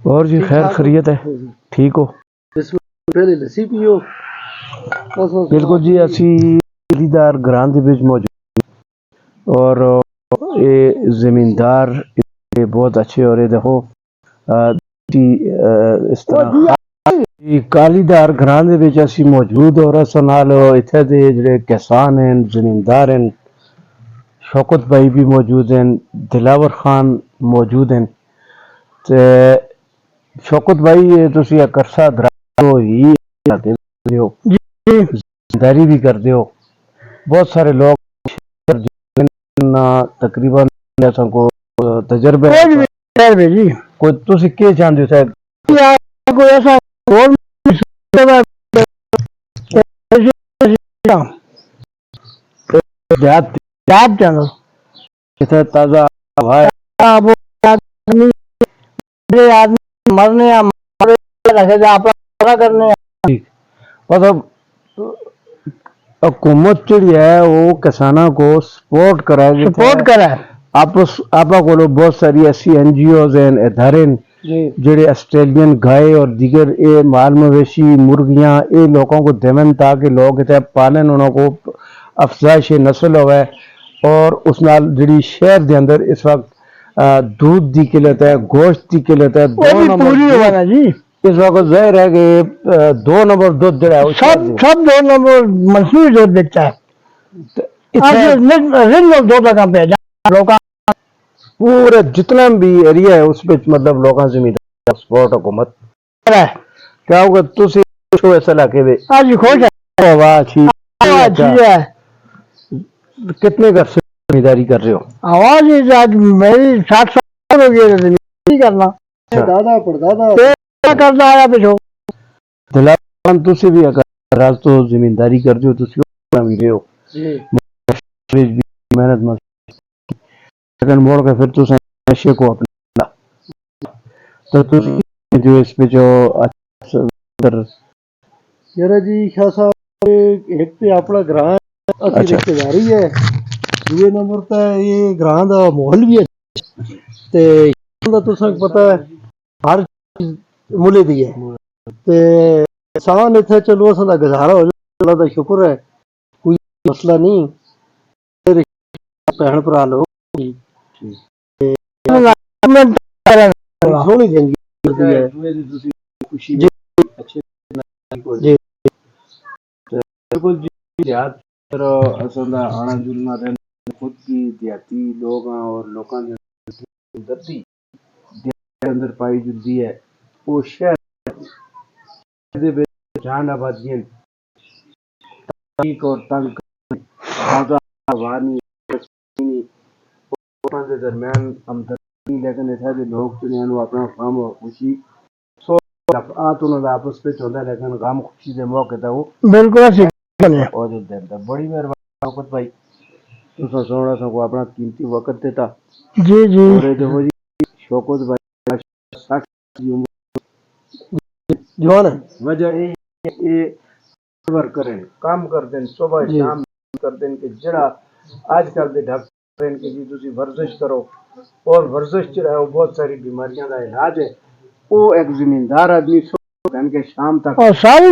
और जी खैर खैरियत है, ठीक हो? पहले लस्सी पियो। बिल्कुल जी, असी खरीदार ग्रां दे विच मौजूद और ये जमींदार ये बहुत अच्छे और ये देखो इस तरह कालीदार ग्रां दे विच असी मौजूद और अस नाल इत्थे दे जेह्ड़े किसान हैं, जमींदार हैं, शौकत भाई भी मौजूद हैं, दिलावर खान मौजूद हैं। ते शौकत भाई ये तुसी अरसा दराज ही हो, जमींदारी भी करते हो, बहुत सारे लोग तकरीबन को तजर्बे जी कोई तुसी के चाहते हो शायद कोई ऐसा ताजा हवा मरने करने मतलब हुकूमत जी है वो किसानों को सपोर्ट कराए आपस आपा को बहुत सारी ऐसी NGOs हैं, इदारे जेडे ऑस्ट्रेलियन गाय और दीगर ये माल मवेशी मुर्गियां ये लोगों को देवन ताकि लोग इतने पालन उनको अफजाइश नस्ल होवे और उस नाल जी शहर के अंदर इस वक्त दूध की किल्लत है, गोश्त की किल्लत है, जी इस वक्त जाहिर है कि 2 नंबर दूध जो है सब 2 नंबर मंसूर दूध बेचता है। पूरे जितना भी एरिया है उस पे मतलब लोगों जमींदार सपोर्ट हुकूमत क्या होगा तुसी इस इलाके में आज खुश है वाह अच्छी है कितने घर से जमींदारी कर रहे हो? आवाज आज मेरी 60 साल हो गई जमींदारी करना दादा परदादा करता आया पिछो दिलावन तुसी भी अगर राज तो जमींदारी कर रहे हो तुसी भी रहे हो मेहनत लेकिन मोड़ के फिर तुम नशे को अपना तो तुम जो इस पे जो यार जी शाह साहब एक पे अपना ग्रां असली रिश्तेदारी है, दूसरे नंबर पे ये ग्रां दा माहौल भी है ते तुसें पता है हर चीज मुले दी है ते किसान इत्थे चलो असां दा गुजारा हो जाए अल्लाह दा शुक्र है कोई मसला नहीं भैन भरा लोग सोहनी जिंदगी है खुशी जी अच्छे जी बिल्कुल जी याद करो असल दा आना जुलना रहना खुद की देहाती लोग और लोगों की दर्दी के अंदर पाई जुलती है वो शहर दे विच जान आबादियां तंग और तंग ताजा हवा नहीं के दरमियान हमदर्दी लेकिन इत्थे दे लोग जिन्हें नु अपना गम और खुशी सो लफात उन्होंने आपस में चलता लेकिन गम खुशी दे मौके ते वो बिल्कुल और जो देता बड़ी मेहरबानी शौकत भाई तुसा सोना सा को अपना कीमती वक्त देता जी जी और ये देखो जी शौकत भाई 60 की उम्र जवान है वजह ये वर्क करें काम करते हैं सुबह शाम करते हैं कि जड़ा आजकल दे डॉक्टर हैं कि जी तुसी वर्जिश करो और वर्जिश जो है वो बहुत सारी बीमारियां का इलाज है वो एक जमींदार आदमी सुबह के शाम तक और सारी